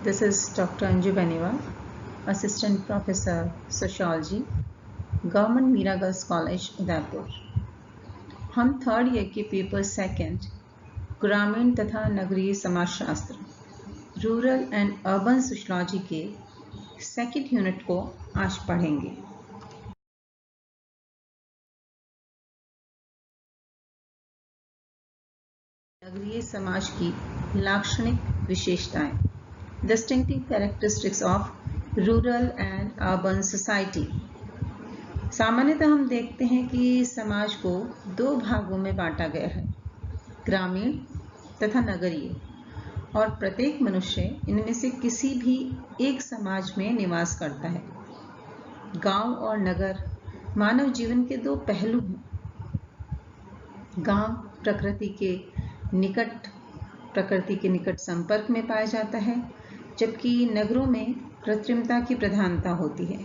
This is Dr. Anju Beniwal, Assistant Professor, Sociology, Government Mira Girls College, Udaipur. हम third year के paper second ग्रामीण तथा नगरीय समाजशास्त्र रूरल एंड अर्बन सोशियोलॉजी के सेकंड यूनिट को आज पढ़ेंगे। नगरीय समाज की लाक्षणिक विशेषताएं, distinctive characteristics of rural and urban society. सामान्यतः हम देखते हैं कि समाज को दो भागों में बांटा गया है, ग्रामीण तथा नगरीय, और प्रत्येक मनुष्य इनमें से किसी भी एक समाज में निवास करता है। गांव और नगर मानव जीवन के दो पहलू हैं। गांव प्रकृति के निकट संपर्क में पाया जाता है, जबकि नगरों में कृत्रिमता की प्रधानता होती है।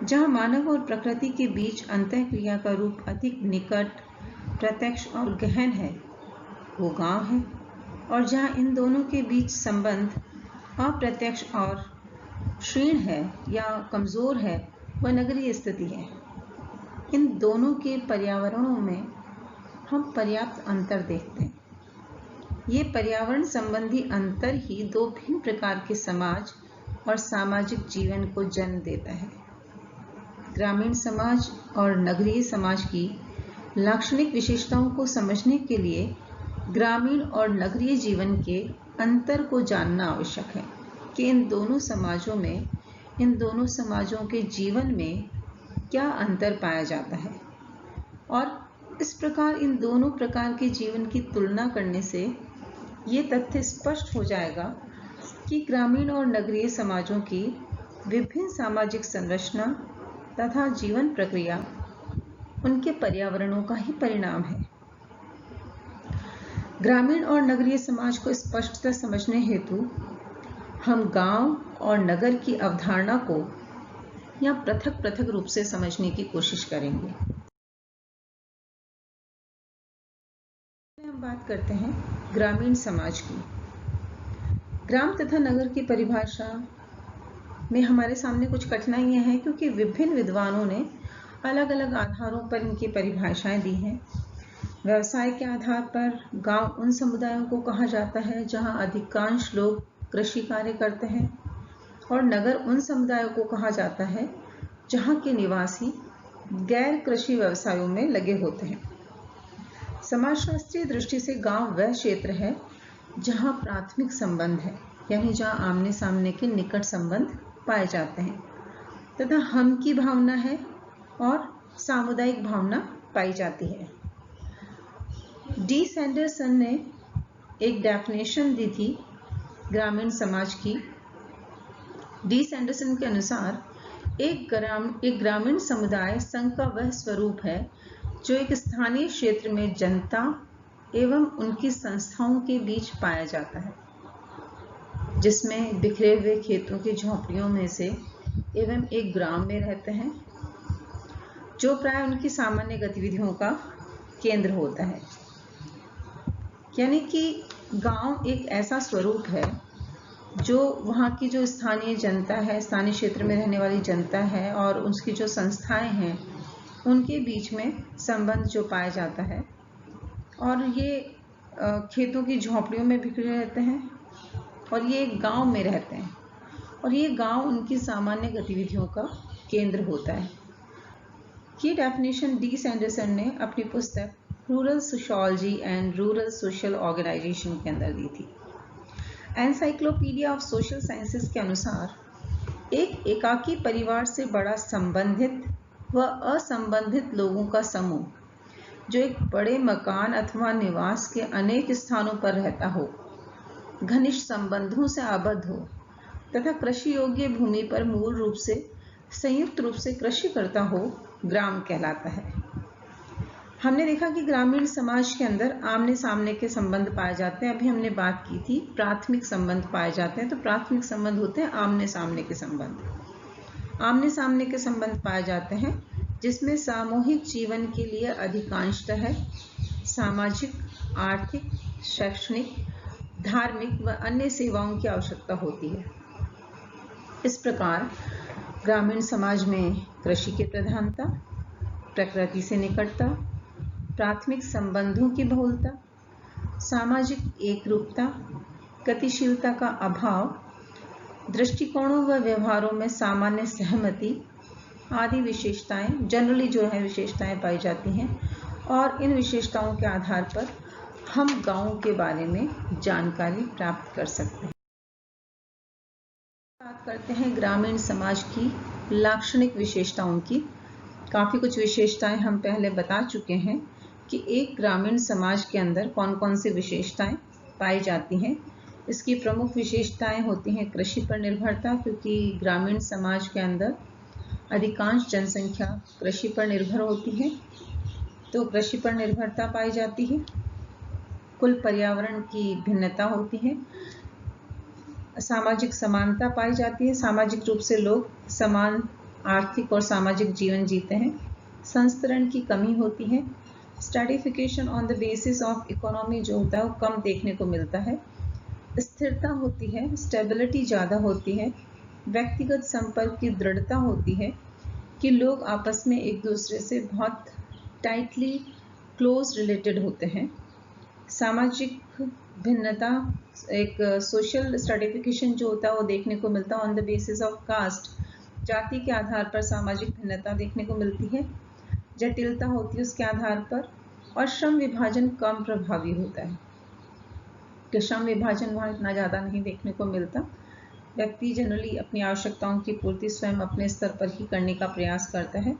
जहां मानव और प्रकृति के बीच अंतःक्रिया का रूप अधिक निकट, प्रत्यक्ष और गहन है, वो गांव है, और जहां इन दोनों के बीच संबंध अप्रत्यक्ष और क्षीण है या कमजोर है, वह नगरीय स्थिति है। इन दोनों के पर्यावरणों में हम पर्याप्त अंतर देखते हैं। ये पर्यावरण संबंधी अंतर ही दो भिन्न प्रकार के समाज और सामाजिक जीवन को जन्म देता है। ग्रामीण समाज और नगरीय समाज की लाक्षणिक विशेषताओं को समझने के लिए ग्रामीण और नगरीय जीवन के अंतर को जानना आवश्यक है कि इन दोनों समाजों के जीवन में क्या अंतर पाया जाता है, और इस प्रकार इन दोनों प्रकार के जीवन की तुलना करने से ये तथ्य स्पष्ट हो जाएगा कि ग्रामीण और नगरीय समाजों की विभिन्न सामाजिक संरचना तथा जीवन प्रक्रिया उनके पर्यावरणों का ही परिणाम है। ग्रामीण और नगरीय समाज को स्पष्टता समझने हेतु हम गांव और नगर की अवधारणा को या पृथक पृथक रूप से समझने की कोशिश करेंगे। हम बात करते हैं ग्रामीण समाज की। ग्राम तथा नगर की परिभाषा में हमारे सामने कुछ कठिनाइयां हैं, क्योंकि विभिन्न विद्वानों ने अलग अलग आधारों पर इनकी परिभाषाएं दी हैं। व्यवसाय के आधार पर गांव उन समुदायों को कहा जाता है जहां अधिकांश लोग कृषि कार्य करते हैं, और नगर उन समुदायों को कहा जाता है जहां के निवासी गैर कृषि व्यवसायों में लगे होते हैं। समाजशास्त्रीय दृष्टि से गांव वह क्षेत्र है जहां प्राथमिक संबंध है, यानी जहां आमने सामने के निकट संबंध पाए जाते हैं, तथा हम की भावना है और सामुदायिक भावना पाई जाती है। डी सैंडरसन ने एक डेफिनेशन दी थी ग्रामीण समाज की। डी सैंडरसन के अनुसार एक ग्रामीण समुदाय संघ का वह स्वरूप है जो एक स्थानीय क्षेत्र में जनता एवं उनकी संस्थाओं के बीच पाया जाता है, जिसमें बिखरे हुए खेतों की झोंपड़ियों में से एवं एक ग्राम में रहते हैं, जो प्राय उनकी सामान्य गतिविधियों का केंद्र होता है। यानी कि गांव एक ऐसा स्वरूप है जो वहाँ की जो स्थानीय जनता है, स्थानीय क्षेत्र में रहने वाली जनता है, और उसकी जो संस्थाएं हैं, उनके बीच में संबंध जो पाया जाता है, और ये खेतों की झोंपड़ियों में बिखरे रहते हैं, और ये गांव में रहते हैं, और ये गांव उनकी सामान्य गतिविधियों का केंद्र होता है। ये डेफिनेशन डी सैंडरसन ने अपनी पुस्तक rural sociology and rural social organisation के अंदर दी थी। एनसाइक्लोपीडिया ऑफ सोशल साइंसेस के अनुसार एक एकाकी परिवार से बड़ा संबंधित व असंबंधित लोगों का समूह जो एक बड़े मकान अथवा निवास के अनेक स्थानों पर रहता हो, घनिष्ठ संबंधों से आबद्ध हो, तथा कृषि योग्य भूमि पर मूल रूप से संयुक्त रूप से कृषि करता हो, ग्राम कहलाता है। हमने देखा कि ग्रामीण समाज के अंदर आमने सामने के संबंध पाए जाते हैं। अभी हमने बात की थी प्राथमिक संबंध पाए जाते हैं, तो प्राथमिक संबंध होते हैं आमने सामने के संबंध। आमने सामने के संबंध पाए जाते हैं जिसमें सामूहिक जीवन के लिए अधिकांशतः सामाजिक, आर्थिक, शैक्षणिक, धार्मिक व अन्य सेवाओं की आवश्यकता होती है। इस प्रकार ग्रामीण समाज में कृषि की प्रधानता, प्रकृति से निकटता, प्राथमिक संबंधों की बहुलता, सामाजिक एकरूपता, गतिशीलता का अभाव, दृष्टिकोणों व व्यवहारों में सामान्य सहमति आदि विशेषताएं जनरली जो है विशेषताएं पाई जाती हैं और इन विशेषताओं के आधार पर हम गांवों के बारे में जानकारी प्राप्त कर सकते हैं। बात करते हैं ग्रामीण समाज की लाक्षणिक विशेषताओं की। काफ़ी कुछ विशेषताएं हम पहले बता चुके हैं कि एक ग्रामीण समाज के अंदर कौन कौन सी विशेषताएं पाई जाती हैं। इसकी प्रमुख विशेषताएं होती हैं कृषि पर निर्भरता, क्योंकि ग्रामीण समाज के अंदर अधिकांश जनसंख्या कृषि पर निर्भर होती है, तो कृषि पर निर्भरता पाई जाती है। कुल पर्यावरण की भिन्नता होती है। सामाजिक समानता पाई जाती है, सामाजिक रूप से लोग समान आर्थिक और सामाजिक जीवन जीते हैं। संस्तरण की कमी होती है। Stratification on the basis of economy जो होता है वो कम देखने को मिलता है। स्थिरता होती है, स्टेबिलिटी ज़्यादा होती है। व्यक्तिगत संपर्क की दृढ़ता होती है कि लोग आपस में एक दूसरे से बहुत टाइटली क्लोज रिलेटेड होते हैं। सामाजिक भिन्नता, एक सोशल स्ट्रैटिफिकेशन जो होता है वो देखने को मिलता है on the basis of caste, जाति के आधार पर सामाजिक भिन्नता देखने को मिलती है। जटिलता होती है उसके आधार पर। और श्रम विभाजन कम प्रभावी होता है कि श्रम विभाजन वहाँ इतना ज़्यादा नहीं देखने को मिलता। व्यक्ति जनरली अपनी आवश्यकताओं की पूर्ति स्वयं अपने स्तर पर ही करने का प्रयास करता है।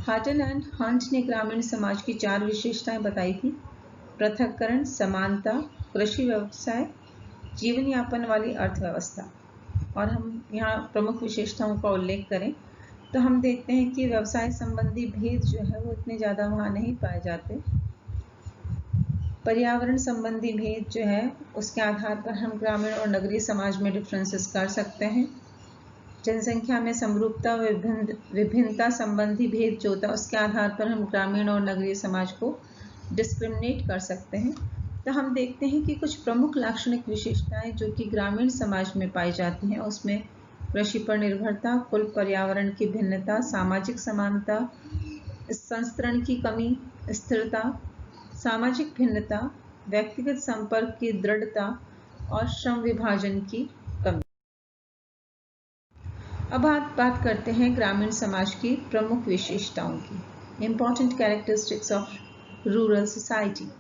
हार्टन एंड हंट ने ग्रामीण समाज की 4 विशेषताएं बताई थी: पृथक्करण, समानता, कृषि व्यवसाय, जीवन यापन वाली अर्थव्यवस्था। और हम यहाँ प्रमुख विशेषताओं का उल्लेख करें तो हम देखते हैं कि व्यवसाय संबंधी भेद जो है वो इतने ज़्यादा वहाँ नहीं पाए जाते। पर्यावरण संबंधी भेद जो है उसके आधार पर हम ग्रामीण और नगरीय समाज में डिफरेंसेस कर सकते हैं। जनसंख्या में समरूपता व विभिन्नता संबंधी भेद जो होता है उसके आधार पर हम ग्रामीण और नगरीय समाज को डिस्क्रिमिनेट कर सकते हैं। तो हम देखते हैं कि कुछ प्रमुख लाक्षणिक विशेषताएं जो कि ग्रामीण समाज में पाई जाती हैं उसमें कृषि पर निर्भरता, कुल पर्यावरण की भिन्नता, सामाजिक समानता, संस्तरण की कमी, स्थिरता, सामाजिक भिन्नता, व्यक्तिगत संपर्क की दृढ़ता और श्रम विभाजन की कमी। अब बात करते हैं ग्रामीण समाज की प्रमुख विशेषताओं की। Important characteristics of rural society.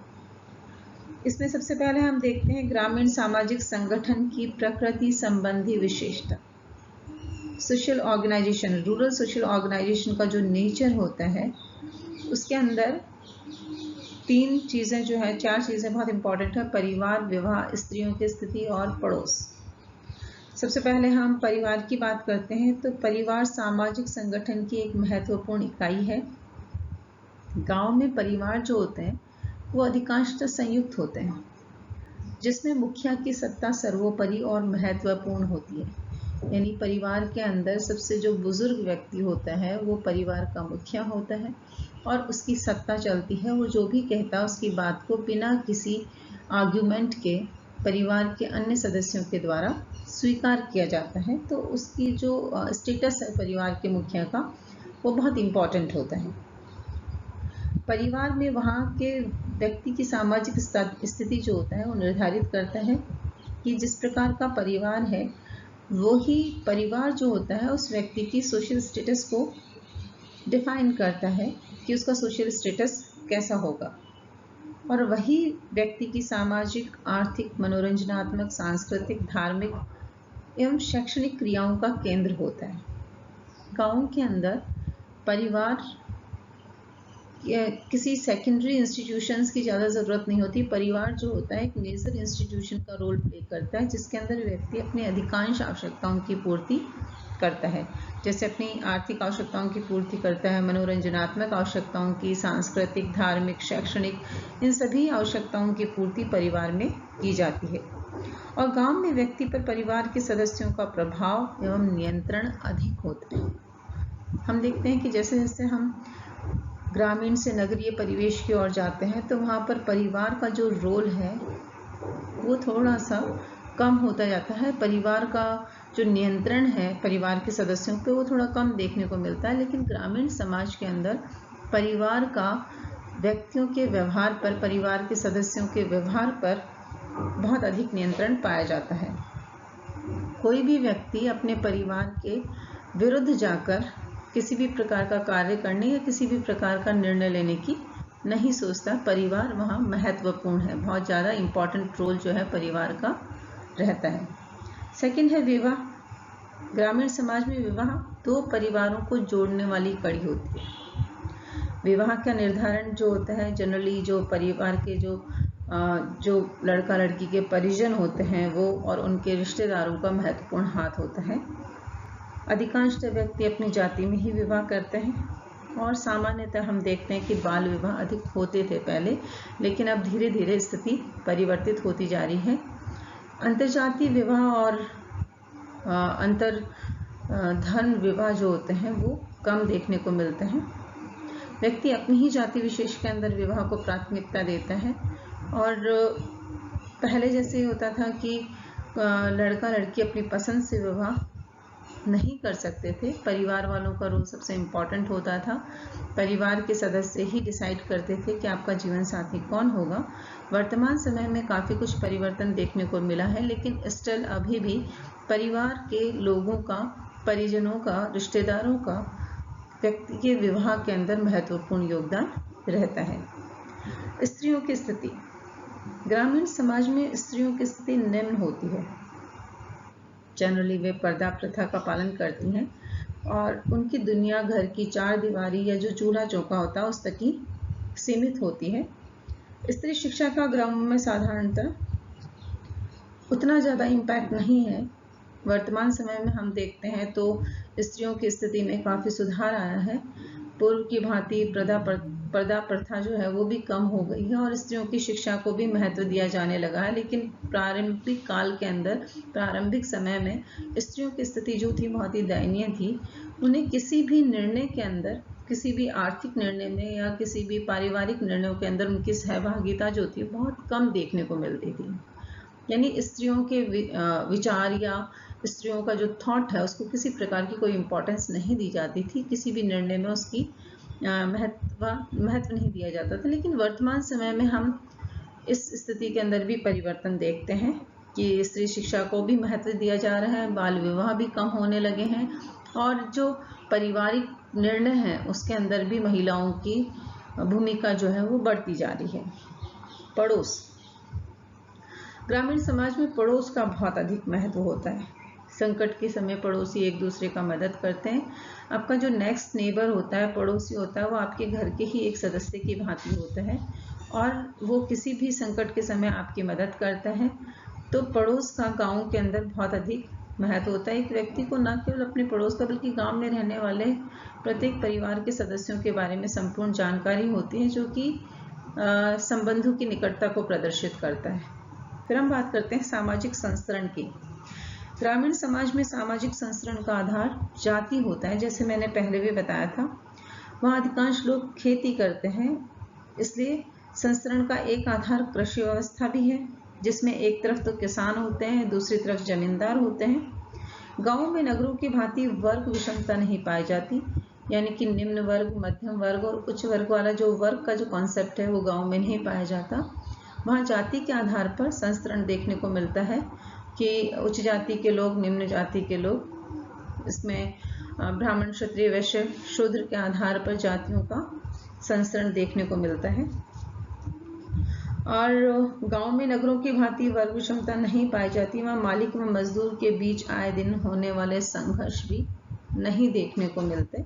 इसमें सबसे पहले हम देखते हैं ग्रामीण सामाजिक संगठन की प्रकृति संबंधी विशेषता। Social organisation, rural social organisation का जो नेचर होता है उसके अंदर 4 चीज़ें बहुत इंपॉर्टेंट है: परिवार, विवाह, स्त्रियों की स्थिति और पड़ोस। सबसे पहले हम परिवार की बात करते हैं तो परिवार सामाजिक संगठन की एक महत्वपूर्ण इकाई है। गांव में परिवार जो होते हैं वो अधिकांशतः संयुक्त होते हैं, जिसमें मुखिया की सत्ता सर्वोपरि और महत्वपूर्ण होती है। यानी परिवार के अंदर सबसे जो बुजुर्ग व्यक्ति होता है वो परिवार का मुखिया होता है और उसकी सत्ता चलती है। वो जो भी कहता है उसकी बात को बिना किसी आर्ग्यूमेंट के परिवार के अन्य सदस्यों के द्वारा स्वीकार किया जाता है। तो उसकी जो स्टेटस है परिवार के मुखिया का वो बहुत इम्पॉर्टेंट होता है। परिवार में वहाँ के व्यक्ति की सामाजिक स्थिति जो होता है वो निर्धारित करता है कि जिस प्रकार का परिवार है वो ही परिवार जो होता है उस व्यक्ति की सोशल स्टेटस को डिफाइन करता है कि उसका सोशल स्टेटस कैसा होगा। और वही व्यक्ति की सामाजिक, आर्थिक, मनोरंजनात्मक, सांस्कृतिक, धार्मिक एवं शैक्षणिक क्रियाओं का केंद्र होता है। गाँव के अंदर परिवार किसी सेकेंडरी इंस्टीट्यूशंस की ज़्यादा ज़रूरत नहीं होती। परिवार जो होता है एक मेजर इंस्टीट्यूशन का रोल प्ले करता है, जिसके अंदर व्यक्ति अपनी अधिकांश आवश्यकताओं की पूर्ति करता है। जैसे अपनी आर्थिक आवश्यकताओं की पूर्ति करता है, मनोरंजनात्मक आवश्यकताओं की, सांस्कृतिक, धार्मिक, शैक्षणिक, इन सभी आवश्यकताओं की पूर्ति परिवार में की जाती है। और गाँव में व्यक्ति पर परिवार के सदस्यों का प्रभाव एवं नियंत्रण अधिक होता है। हम देखते हैं कि जैसे जैसे हम ग्रामीण से नगरीय परिवेश की ओर जाते हैं तो वहाँ पर परिवार का जो रोल है वो थोड़ा सा कम होता जाता है। परिवार का जो नियंत्रण है परिवार के सदस्यों पे वो थोड़ा कम देखने को मिलता है। लेकिन ग्रामीण समाज के अंदर परिवार का व्यक्तियों के व्यवहार पर, परिवार के सदस्यों के व्यवहार पर बहुत अधिक नियंत्रण पाया जाता है। कोई भी व्यक्ति अपने परिवार के विरुद्ध जाकर किसी भी प्रकार का कार्य करने या किसी भी प्रकार का निर्णय लेने की नहीं सोचता। परिवार वहाँ महत्वपूर्ण है, बहुत ज़्यादा इम्पॉर्टेंट रोल जो है परिवार का रहता है। सेकंड है विवाह। ग्रामीण समाज में विवाह दो परिवारों को जोड़ने वाली कड़ी होती है। विवाह का निर्धारण जो होता है जनरली जो परिवार के जो लड़का लड़की के परिजन होते हैं वो और उनके रिश्तेदारों का महत्वपूर्ण हाथ होता है। अधिकांश व्यक्ति अपनी जाति में ही विवाह करते हैं और सामान्यतः हम देखते हैं कि बाल विवाह अधिक होते थे पहले, लेकिन अब धीरे धीरे स्थिति परिवर्तित होती जा रही है। अंतर्जातीय विवाह और अंतर धर्म विवाह जो होते हैं वो कम देखने को मिलते हैं। व्यक्ति अपनी ही जाति विशेष के अंदर विवाह को प्राथमिकता देता है और पहले जैसे होता था कि लड़का लड़की अपनी पसंद से विवाह नहीं कर सकते थे। परिवार वालों का रोल सबसे इम्पॉर्टेंट होता था। परिवार के सदस्य ही डिसाइड करते थे कि आपका जीवन साथी कौन होगा। वर्तमान समय में काफ़ी कुछ परिवर्तन देखने को मिला है, लेकिन स्टिल अभी भी परिवार के लोगों का, परिजनों का, रिश्तेदारों का व्यक्ति के विवाह के अंदर महत्वपूर्ण योगदान रहता है। स्त्रियों की स्थिति। ग्रामीण समाज में स्त्रियों की स्थिति निम्न होती है। जनरली वे पर्दा प्रथा का पालन करती हैं और उनकी दुनिया घर की चार दीवारी या जो चूल्हा चौका होता है उस तक ही सीमित होती है। स्त्री शिक्षा का ग्राम में साधारणतः उतना ज़्यादा इम्पैक्ट नहीं है। वर्तमान समय में हम देखते हैं तो स्त्रियों की स्थिति में काफ़ी सुधार आया है। पूर्व की भांति पर्दा प्रथा जो है वो भी कम हो गई है और स्त्रियों की शिक्षा को भी महत्व दिया जाने लगा है। लेकिन प्रारंभिक काल के अंदर, प्रारंभिक समय में स्त्रियों की स्थिति जो थी बहुत ही दयनीय थी। उन्हें किसी भी निर्णय के अंदर, किसी भी आर्थिक निर्णय में या किसी भी पारिवारिक निर्णयों के अंदर उनकी सहभागिता जो थी बहुत कम देखने को मिलती थी। यानी स्त्रियों के विचार या स्त्रियों का जो थॉट है उसको किसी प्रकार की कोई इम्पोर्टेंस नहीं दी जाती थी। किसी भी निर्णय में उसकी महत्व नहीं दिया जाता था। लेकिन वर्तमान समय में हम इस स्थिति के अंदर भी परिवर्तन देखते हैं कि स्त्री शिक्षा को भी महत्व दिया जा रहा है, बाल विवाह भी कम होने लगे हैं और जो पारिवारिक निर्णय है उसके अंदर भी महिलाओं की भूमिका जो है वो बढ़ती जा रही है। पड़ोस। ग्रामीण समाज में पड़ोस का बहुत अधिक महत्व होता है। संकट के समय पड़ोसी एक दूसरे का मदद करते हैं। आपका जो नेक्स्ट नेबर होता है, पड़ोसी होता है, वो आपके घर के ही एक सदस्य की भांति होता है और वो किसी भी संकट के समय आपकी मदद करता है। तो पड़ोस का गांव के अंदर बहुत अधिक महत्व होता है। एक व्यक्ति को न केवल अपने पड़ोस का बल्कि गांव में रहने वाले प्रत्येक परिवार के सदस्यों के बारे में संपूर्ण जानकारी होती है, जो कि संबंधों की निकटता को प्रदर्शित करता है। फिर हम बात करते हैं सामाजिक संस्तरण की। ग्रामीण समाज में सामाजिक संस्तरण का आधार जाति होता है। जैसे मैंने पहले भी बताया था, वहाँ अधिकांश लोग खेती करते हैं, इसलिए संस्तरण का एक आधार कृषि व्यवस्था भी है, जिसमें एक तरफ तो किसान होते हैं, दूसरी तरफ जमींदार होते हैं। गाँव में नगरों की भांति वर्ग विषमता नहीं पाई जाती, यानी कि निम्न वर्ग, मध्यम वर्ग और उच्च वर्ग वाला जो वर्ग का जो कॉन्सेप्ट है वो गाँव में नहीं पाया जाता। वहाँ जाति के आधार पर संस्तरण देखने को मिलता है कि उच्च जाति के लोग, निम्न जाति के लोग, इसमें ब्राह्मण, क्षत्रिय, वैश्य, शूद्र के आधार पर जातियों का संस्तरण देखने को मिलता है। और गांव में नगरों की भांति वर्ग विषमता नहीं पाई जाती। वहाँ मालिक व मजदूर के बीच आए दिन होने वाले संघर्ष भी नहीं देखने को मिलते।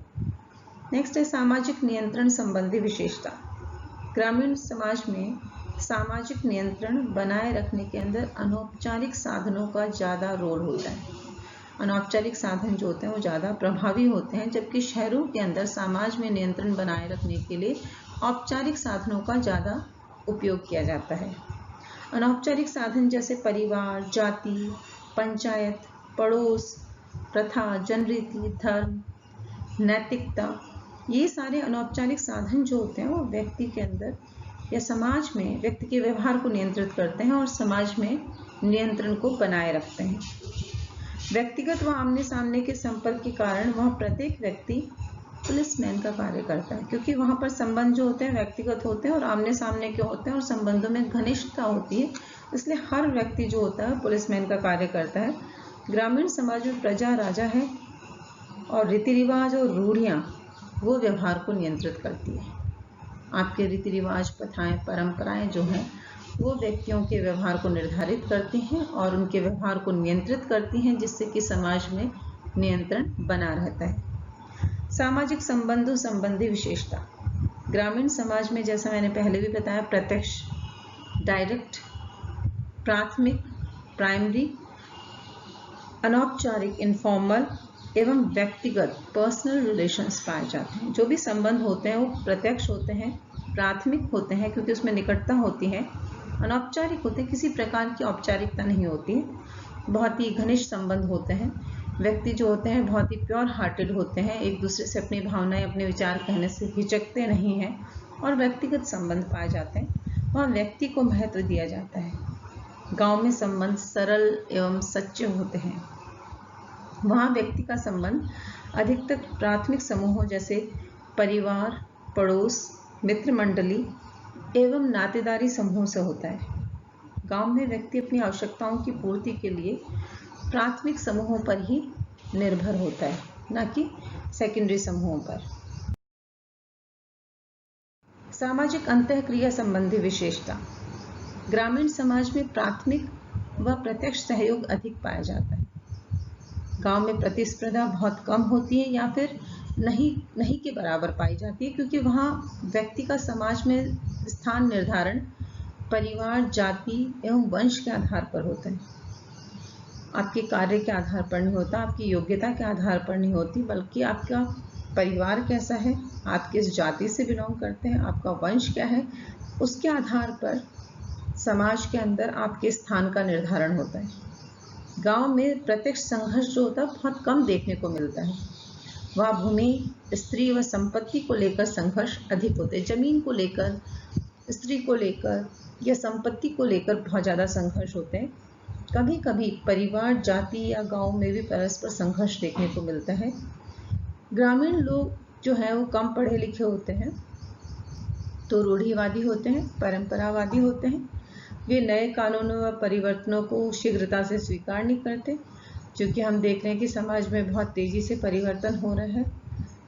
नेक्स्ट है सामाजिक नियंत्रण संबंधी विशेषता। ग्रामीण समाज में सामाजिक नियंत्रण बनाए रखने के अंदर अनौपचारिक साधनों का ज़्यादा रोल होता है। अनौपचारिक साधन जो होते हैं वो ज़्यादा प्रभावी होते हैं, जबकि शहरों के अंदर समाज में नियंत्रण बनाए रखने के लिए औपचारिक साधनों का ज़्यादा उपयोग किया जाता है। अनौपचारिक साधन जैसे परिवार, जाति, पंचायत, पड़ोस, प्रथा, जनरीति, धर्म, नैतिकता, ये सारे अनौपचारिक साधन जो होते हैं वो व्यक्ति के अंदर या समाज में व्यक्ति के व्यवहार को नियंत्रित करते हैं और समाज में नियंत्रण को बनाए रखते हैं। व्यक्तिगत व आमने सामने के संपर्क के कारण वह प्रत्येक व्यक्ति पुलिसमैन का कार्य करता है, क्योंकि वहां पर संबंध जो होते हैं व्यक्तिगत होते हैं और आमने सामने के होते हैं और संबंधों में घनिष्ठता होती है, इसलिए हर व्यक्ति जो होता है पुलिसमैन का कार्य करता है। ग्रामीण समाज में प्रजा राजा है और रीति रिवाज और रूढ़ियाँ वो व्यवहार को नियंत्रित करती है। आपके रीति रिवाज, प्रथाएं, परंपराएं जो हैं वो व्यक्तियों के व्यवहार को निर्धारित करती हैं और उनके व्यवहार को नियंत्रित करती हैं, जिससे कि समाज में नियंत्रण बना रहता है। सामाजिक संबंधों संबंधी विशेषता। ग्रामीण समाज में, जैसा मैंने पहले भी बताया, प्रत्यक्ष, डायरेक्ट, प्राथमिक, प्राइमरी, अनौपचारिक, इनफॉर्मल एवं व्यक्तिगत, पर्सनल रिलेशंस पाए जाते हैं। जो भी संबंध होते हैं वो प्रत्यक्ष होते हैं, प्राथमिक होते हैं क्योंकि उसमें निकटता होती है, अनौपचारिक होते हैं, किसी प्रकार की औपचारिकता नहीं होती है, बहुत ही घनिष्ठ संबंध होते हैं। व्यक्ति जो होते हैं बहुत ही प्योर हार्टेड होते हैं, एक दूसरे से अपनी भावनाएं, अपने विचार कहने से हिचकते नहीं हैं और व्यक्तिगत संबंध पाए जाते हैं। वहाँ व्यक्ति को महत्व दिया जाता है। गांव में संबंध सरल एवं सच्चे होते हैं। वहाँ व्यक्ति का संबंध अधिकतर प्राथमिक समूहों जैसे परिवार, पड़ोस, मित्र मंडली एवं नातेदारी समूह से होता है। गांव में व्यक्ति अपनी आवश्यकताओं की पूर्ति के लिए प्राथमिक समूहों पर ही निर्भर होता है, न कि सेकेंडरी समूहों पर। सामाजिक अंतःक्रिया संबंधी विशेषता। ग्रामीण समाज में प्राथमिक व प्रत्यक्ष सहयोग अधिक पाया जाता है। गांव में प्रतिस्पर्धा बहुत कम होती है या फिर नहीं के बराबर पाई जाती है, क्योंकि वहाँ व्यक्ति का समाज में स्थान निर्धारण परिवार, जाति एवं वंश के आधार पर होता है। आपके कार्य के आधार पर नहीं होता, आपकी योग्यता के आधार पर नहीं होती, बल्कि आपका परिवार कैसा है, आप किस जाति से बिलोंग करते हैं, आपका वंश क्या है, उसके आधार पर समाज के अंदर आपके स्थान का निर्धारण होता है। गांव में प्रत्यक्ष संघर्ष जो होता है बहुत कम देखने को मिलता है। वहाँ भूमि, स्त्री व संपत्ति को लेकर संघर्ष अधिक होते हैं। जमीन को लेकर, स्त्री को लेकर या संपत्ति को लेकर बहुत ज़्यादा संघर्ष होते हैं। कभी कभी परिवार, जाति या गांव में भी परस्पर संघर्ष देखने को मिलता है। ग्रामीण लोग जो हैं वो कम पढ़े लिखे होते हैं, तो रूढ़िवादी होते हैं, परंपरावादी होते हैं। वे नए कानूनों व परिवर्तनों को शीघ्रता से स्वीकार नहीं करते, क्योंकि हम देख रहे हैं कि समाज में बहुत तेज़ी से परिवर्तन हो रहा है,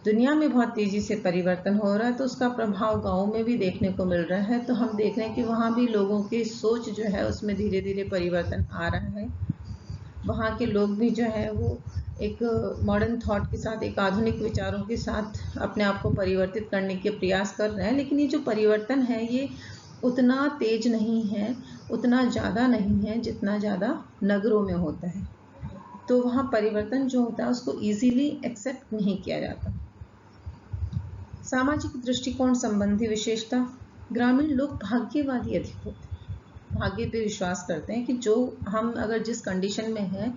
दुनिया में बहुत तेज़ी से परिवर्तन हो रहा है, तो उसका प्रभाव गाँव में भी देखने को मिल रहा है। तो हम देख रहे हैं कि वहाँ भी लोगों की सोच जो है उसमें धीरे धीरे परिवर्तन आ रहा है। वहाँ के लोग भी जो है वो एक मॉडर्न थॉट के साथ, एक आधुनिक विचारों के साथ अपने आप को परिवर्तित करने के प्रयास कर रहे हैं। लेकिन ये जो परिवर्तन है ये उतना तेज नहीं है, उतना ज़्यादा नहीं है जितना ज़्यादा नगरों में होता है। तो वहाँ परिवर्तन जो होता है उसको इजीली एक्सेप्ट नहीं किया जाता। सामाजिक दृष्टिकोण संबंधी विशेषता। ग्रामीण लोग भाग्यवादी अधिक होते हैं, भाग्य पे विश्वास करते हैं कि जो हम अगर जिस कंडीशन में हैं,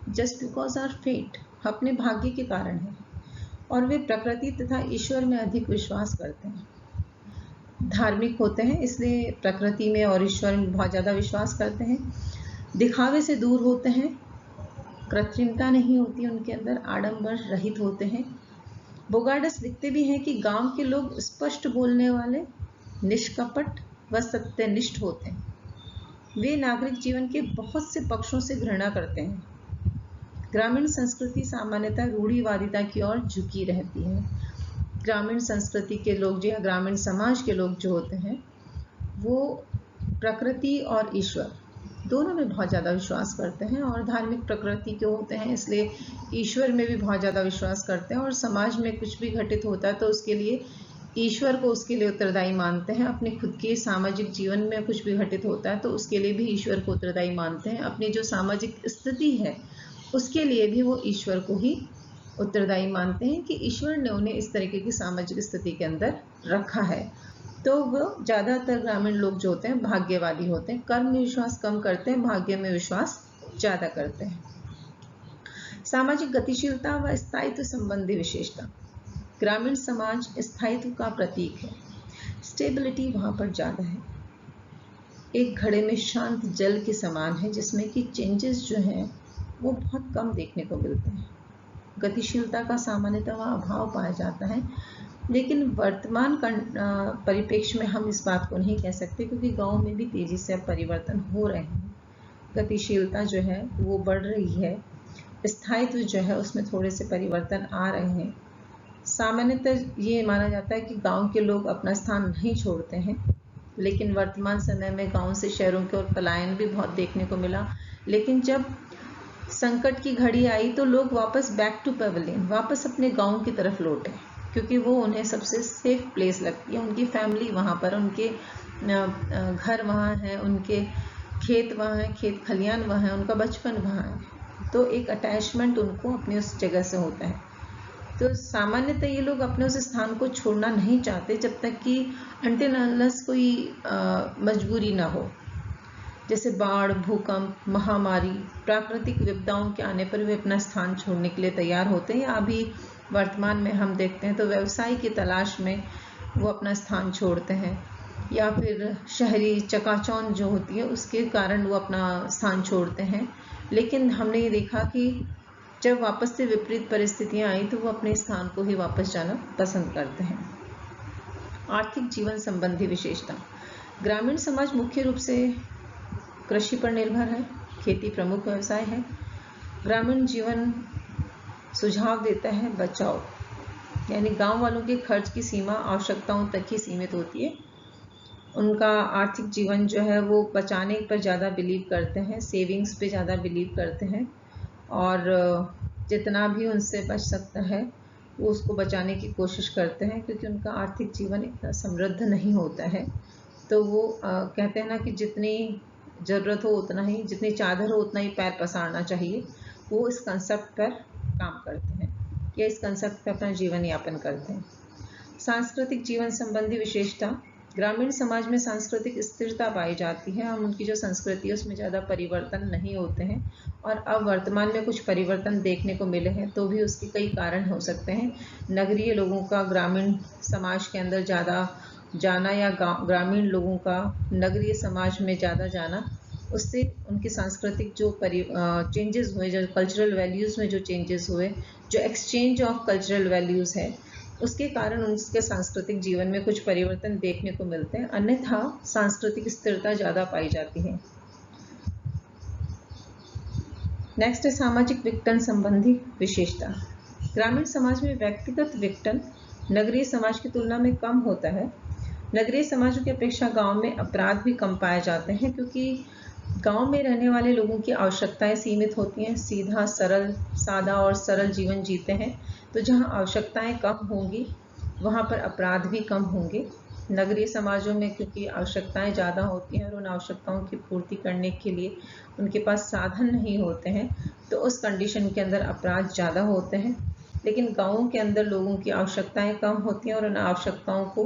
जस्ट बिकॉज आवर फेट, अपने भाग्य के कारण है। और वे प्रकृति तथा ईश्वर में अधिक विश्वास करते हैं। धार्मिक होते हैं, इसलिए प्रकृति में और ईश्वर में बहुत ज़्यादा विश्वास करते हैं। दिखावे से दूर होते हैं, कृत्रिमता नहीं होती उनके अंदर, आडंबर रहित होते हैं। बोगार्डस लिखते भी हैं कि गांव के लोग स्पष्ट बोलने वाले, निष्कपट व सत्यनिष्ठ होते हैं। वे नागरिक जीवन के बहुत से पक्षों से घृणा करते हैं। ग्रामीण संस्कृति सामान्यतः रूढ़िवादिता की ओर झुकी रहती है। ग्रामीण संस्कृति के लोग जो है, ग्रामीण समाज के लोग जो होते हैं वो प्रकृति और ईश्वर दोनों में बहुत ज़्यादा विश्वास करते हैं और धार्मिक प्रकृति के होते हैं, इसलिए ईश्वर में भी बहुत ज़्यादा विश्वास करते हैं। और समाज में कुछ भी घटित होता है तो उसके लिए ईश्वर को उसके लिए उत्तरदायी मानते हैं। अपने खुद के सामाजिक जीवन में कुछ भी घटित होता है तो उसके लिए भी ईश्वर को उत्तरदायी मानते हैं। अपनी जो सामाजिक स्थिति है उसके लिए भी वो ईश्वर को ही उत्तरदायी मानते हैं कि ईश्वर ने उन्हें इस तरीके की सामाजिक स्थिति के अंदर रखा है। तो वो ज़्यादातर ग्रामीण लोग जो होते हैं भाग्यवादी होते हैं, कर्म में विश्वास कम करते हैं, भाग्य में विश्वास ज़्यादा करते हैं। सामाजिक गतिशीलता व स्थायित्व संबंधी विशेषता। ग्रामीण समाज स्थायित्व का प्रतीक है। स्टेबिलिटी वहाँ पर ज़्यादा है। एक घड़े में शांत जल के समान है, जिसमें कि चेंजेस जो हैं वो बहुत कम देखने को मिलते हैं। गतिशीलता का सामान्यतः वहाँ अभाव पाया जाता है, लेकिन वर्तमान परिप्रेक्ष्य में हम इस बात को नहीं कह सकते, क्योंकि गांव में भी तेजी से अब परिवर्तन हो रहे हैं। गतिशीलता जो है वो बढ़ रही है, स्थायित्व जो है उसमें थोड़े से परिवर्तन आ रहे हैं। सामान्यतः ये माना जाता है कि गांव के लोग अपना स्थान नहीं छोड़ते हैं, लेकिन वर्तमान समय में गांव से शहरों की ओर पलायन भी बहुत देखने को मिला। लेकिन जब संकट की घड़ी आई तो लोग वापस बैक टू पेविलियन, वापस अपने गांव की तरफ लौटे, क्योंकि वो उन्हें सबसे सेफ प्लेस लगती है। उनकी फैमिली वहाँ पर, उनके घर वहाँ हैं, उनके खेत वहाँ हैं, खेत खलियान वहाँ हैं, उनका बचपन वहाँ है, तो एक अटैचमेंट उनको अपनी उस जगह से होता है। तो सामान्यतः ये लोग अपने उस स्थान को छोड़ना नहीं चाहते जब तक कि अनटिल अनलेस कोई मजबूरी ना हो, जैसे बाढ़, भूकंप, महामारी, प्राकृतिक विपदाओं के आने पर वे अपना स्थान छोड़ने के लिए तैयार होते हैं। या अभी वर्तमान में हम देखते हैं तो व्यवसाय की तलाश में वो अपना स्थान छोड़ते हैं, या फिर शहरी चकाचौंध जो होती है उसके कारण वो अपना स्थान छोड़ते हैं। लेकिन हमने ये देखा कि जब वापस से विपरीत परिस्थितियां आई तो वो अपने स्थान को ही वापस जाना पसंद करते हैं। आर्थिक जीवन संबंधी विशेषता। ग्रामीण समाज मुख्य रूप से कृषि पर निर्भर है, खेती प्रमुख व्यवसाय है। ग्रामीण जीवन सुझाव देता है बचाओ, यानी गांव वालों के खर्च की सीमा आवश्यकताओं तक ही सीमित होती है। उनका आर्थिक जीवन जो है वो बचाने पर ज़्यादा बिलीव करते हैं, सेविंग्स पे ज़्यादा बिलीव करते हैं, और जितना भी उनसे बच सकता है वो उसको बचाने की कोशिश करते हैं, क्योंकि उनका आर्थिक जीवन इतना समृद्ध नहीं होता है। तो वो कहते हैं ना कि जितनी ज़रूरत हो उतना ही, जितनी चादर हो उतना ही पैर पसारना चाहिए। वो इस कंसेप्ट पर काम करते हैं या इस कंसेप्ट पर अपना जीवन यापन करते हैं। सांस्कृतिक जीवन संबंधी विशेषता। ग्रामीण समाज में सांस्कृतिक स्थिरता पाई जाती है। हम उनकी जो संस्कृति है उसमें ज़्यादा परिवर्तन नहीं होते हैं, और अब वर्तमान में कुछ परिवर्तन देखने को मिले हैं तो भी उसके कई कारण हो सकते हैं। नगरीय लोगों का ग्रामीण समाज के अंदर ज़्यादा जाना, या ग्रामीण लोगों का नगरीय समाज में ज़्यादा जाना, उससे उनकी सांस्कृतिक जो चेंजेस हुए, जो कल्चरल वैल्यूज़ में जो चेंजेस हुए, जो एक्सचेंज ऑफ कल्चरल वैल्यूज़ है, उसके कारण उनके सांस्कृतिक जीवन में कुछ परिवर्तन देखने को मिलते हैं। अन्यथा सांस्कृतिक स्थिरता ज़्यादा पाई जाती है। नेक्स्ट है सामाजिक विघटन संबंधी विशेषता। ग्रामीण समाज में व्यक्तिगत विघटन नगरीय समाज की तुलना में कम होता है। नगरीय समाजों की अपेक्षा गांव में अपराध भी कम पाए जाते हैं, क्योंकि गांव में रहने वाले लोगों की आवश्यकताएं सीमित होती हैं, सीधा सादा और सरल जीवन जीते हैं। तो जहां आवश्यकताएं कम होंगी वहां पर अपराध भी कम होंगे। नगरीय समाजों में क्योंकि आवश्यकताएं ज़्यादा होती हैं और उन आवश्यकताओं की पूर्ति करने के लिए उनके पास साधन नहीं होते हैं, तो उस कंडीशन के अंदर अपराध ज़्यादा होते हैं। लेकिन गाँवों के अंदर लोगों की आवश्यकताएं कम होती हैं और उन आवश्यकताओं को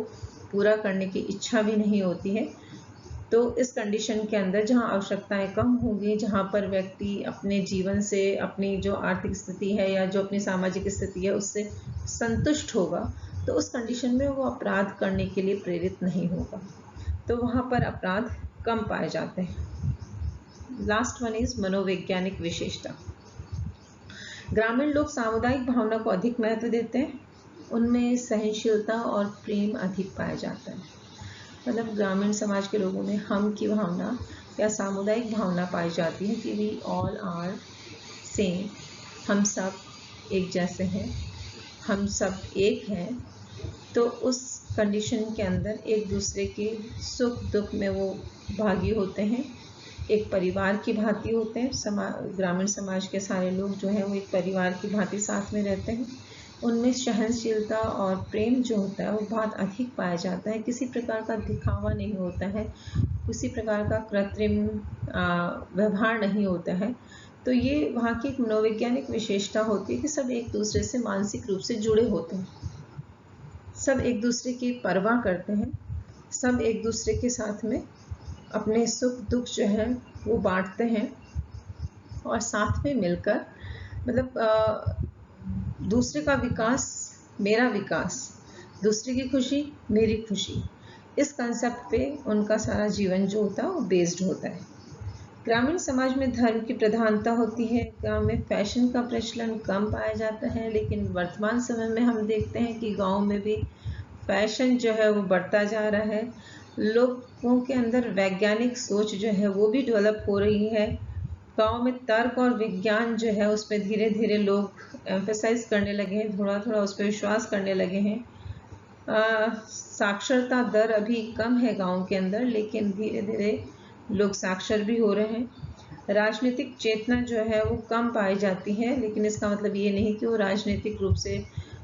पूरा करने की इच्छा भी नहीं होती है। तो इस कंडीशन के अंदर जहाँ आवश्यकताएं कम होंगी, जहाँ पर व्यक्ति अपने जीवन से, अपनी जो आर्थिक स्थिति है या जो अपनी सामाजिक स्थिति है उससे संतुष्ट होगा, तो उस कंडीशन में वो अपराध करने के लिए प्रेरित नहीं होगा, तो वहाँ पर अपराध कम पाए जाते हैं। लास्ट वन इज मनोवैज्ञानिक विशेषता। ग्रामीण लोग सामुदायिक भावना को अधिक महत्व देते हैं, उनमें सहनशीलता और प्रेम अधिक पाया जाता है। मतलब ग्रामीण समाज के लोगों में हम की भावना या सामुदायिक भावना पाई जाती है कि वी ऑल आर सेम, हम सब एक जैसे हैं, हम सब एक हैं। तो उस कंडीशन के अंदर एक दूसरे के सुख दुख में वो भागी होते हैं, एक परिवार की भांति होते हैं। ग्रामीण समाज के सारे लोग जो हैं वो एक परिवार की भांति साथ में रहते हैं। उनमें सहनशीलता और प्रेम जो होता है वो बहुत अधिक पाया जाता है। किसी प्रकार का दिखावा नहीं होता है, किसी प्रकार का कृत्रिम व्यवहार नहीं होता है। तो ये वहाँ की एक मनोवैज्ञानिक विशेषता होती है कि सब एक दूसरे से मानसिक रूप से जुड़े होते हैं, सब एक दूसरे की परवाह करते हैं, सब एक दूसरे के साथ में अपने सुख दुख जो है वो बांटते हैं, और साथ में मिलकर मतलब दूसरे का विकास मेरा विकास, दूसरे की खुशी मेरी खुशी, इस कंसेप्ट पे उनका सारा जीवन जो होता है वो बेस्ड होता है। ग्रामीण समाज में धर्म की प्रधानता होती है। गांव में फैशन का प्रचलन कम पाया जाता है, लेकिन वर्तमान समय में हम देखते हैं कि गांव में भी फैशन जो है वो बढ़ता जा रहा है। लोगों के अंदर वैज्ञानिक सोच जो है वो भी डेवलप हो रही है। गांव में तर्क और विज्ञान जो है उस पर धीरे धीरे लोग एम्फेसाइज करने लगे हैं, थोड़ा थोड़ा उस पर विश्वास करने लगे हैं। साक्षरता दर अभी कम है गांव के अंदर, लेकिन धीरे धीरे लोग साक्षर भी हो रहे हैं। राजनीतिक चेतना जो है वो कम पाई जाती है, लेकिन इसका मतलब ये नहीं कि वो राजनीतिक रूप से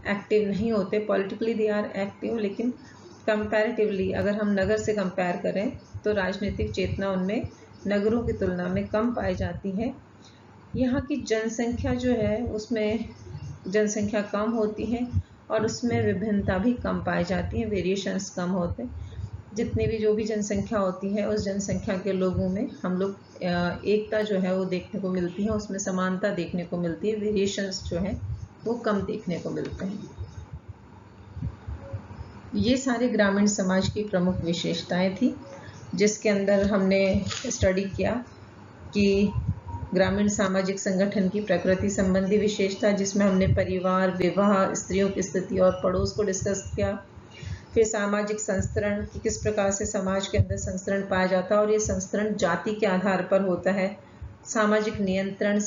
एक्टिव नहीं होते। पॉलिटिकली दे आर एक्टिव, लेकिन कंपैरेटिवली अगर हम नगर से कंपेयर करें तो राजनीतिक चेतना उनमें नगरों की तुलना में कम पाई जाती है। यहाँ की जनसंख्या जो है उसमें जनसंख्या कम होती है और उसमें विभिन्नता भी कम पाई जाती है, वेरिएशंस कम होते हैं। जितनी भी जो भी जनसंख्या होती है उस जनसंख्या के लोगों में हम लोग एकता जो है वो देखने को मिलती है, उसमें समानता देखने को मिलती है, वेरिएशंस जो है वो कम देखने को मिलते हैं। ये सारे ग्रामीण समाज की प्रमुख विशेषताएं थी, जिसके अंदर हमने स्टडी किया कि ग्रामीण सामाजिक संगठन की प्रकृति संबंधी विशेषता, जिसमें हमने परिवार, विवाह, स्त्रियों की स्थिति और पड़ोस को डिस्कस किया। फिर सामाजिक संस्तरण कि किस प्रकार से समाज के अंदर संस्तरण पाया जाता है और ये संस्तरण जाति के आधार पर होता है। सामाजिक नियंत्रण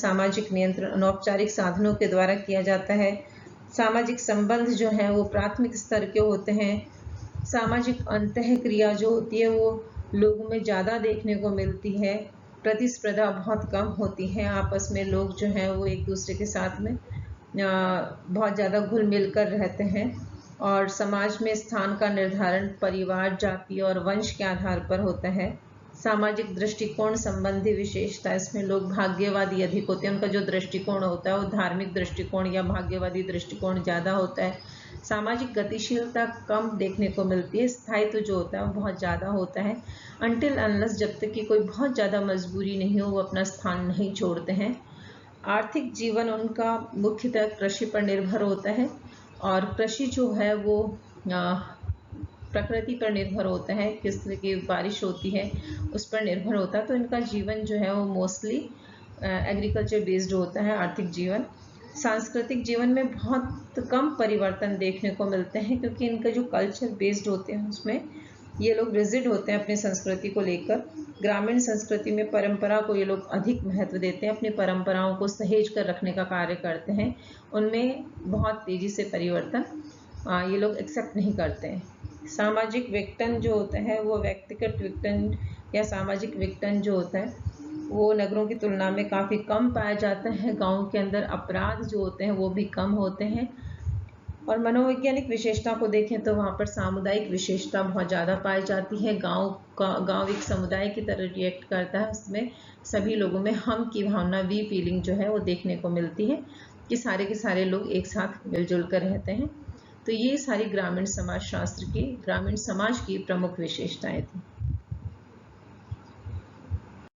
अनौपचारिक साधनों के द्वारा किया जाता है। सामाजिक संबंध जो है वो प्राथमिक स्तर के होते हैं। सामाजिक अंतःक्रिया जो होती है वो लोगों में ज़्यादा देखने को मिलती है। प्रतिस्पर्धा बहुत कम होती है, आपस में लोग जो हैं वो एक दूसरे के साथ में बहुत ज़्यादा घुल मिल कर रहते हैं। और समाज में स्थान का निर्धारण परिवार, जाति और वंश के आधार पर होता है। सामाजिक दृष्टिकोण संबंधी विशेषता, इसमें लोग भाग्यवादी अधिक होते हैं, उनका जो दृष्टिकोण होता है वो धार्मिक दृष्टिकोण या भाग्यवादी दृष्टिकोण ज़्यादा होता है। सामाजिक गतिशीलता कम देखने को मिलती है, स्थायित्व जो होता है वो बहुत ज़्यादा होता है। अनटिल अनलेस, जब तक कि कोई बहुत ज़्यादा मजबूरी नहीं हो, वो अपना स्थान नहीं छोड़ते हैं। आर्थिक जीवन उनका मुख्यतः कृषि पर निर्भर होता है और कृषि जो है वो प्रकृति पर निर्भर होता है, किस तरह की बारिश होती है उस पर निर्भर होता है। तो इनका जीवन जो है वो मोस्टली एग्रीकल्चर बेस्ड होता है, आर्थिक जीवन। सांस्कृतिक जीवन में बहुत कम परिवर्तन देखने को मिलते हैं, क्योंकि इनका जो कल्चर बेस्ड होते हैं उसमें ये लोग रिजिड होते हैं अपनी संस्कृति को लेकर। ग्रामीण संस्कृति में परंपरा को ये लोग अधिक महत्व देते हैं, अपनी परंपराओं को सहेज कर रखने का कार्य करते हैं। उनमें बहुत तेज़ी से परिवर्तन ये लोग एक्सेप्ट नहीं करते हैं। सामाजिक विघटन जो होता है वो व्यक्तिगत विघटन या सामाजिक विघटन जो होता है वो नगरों की तुलना में काफ़ी कम पाया जाता है। गाँव के अंदर अपराध जो होते हैं वो भी कम होते हैं। और मनोवैज्ञानिक विशेषता को देखें तो वहाँ पर सामुदायिक विशेषता बहुत ज़्यादा पाई जाती है। गांव एक समुदाय की तरह रिएक्ट करता है, उसमें सभी लोगों में हम की भावना, वी फीलिंग जो है वो देखने को मिलती है कि सारे के सारे लोग एक साथ मिलजुल कर रहते हैं। तो ये सारी ग्रामीण समाज की प्रमुख विशेषताएं थी।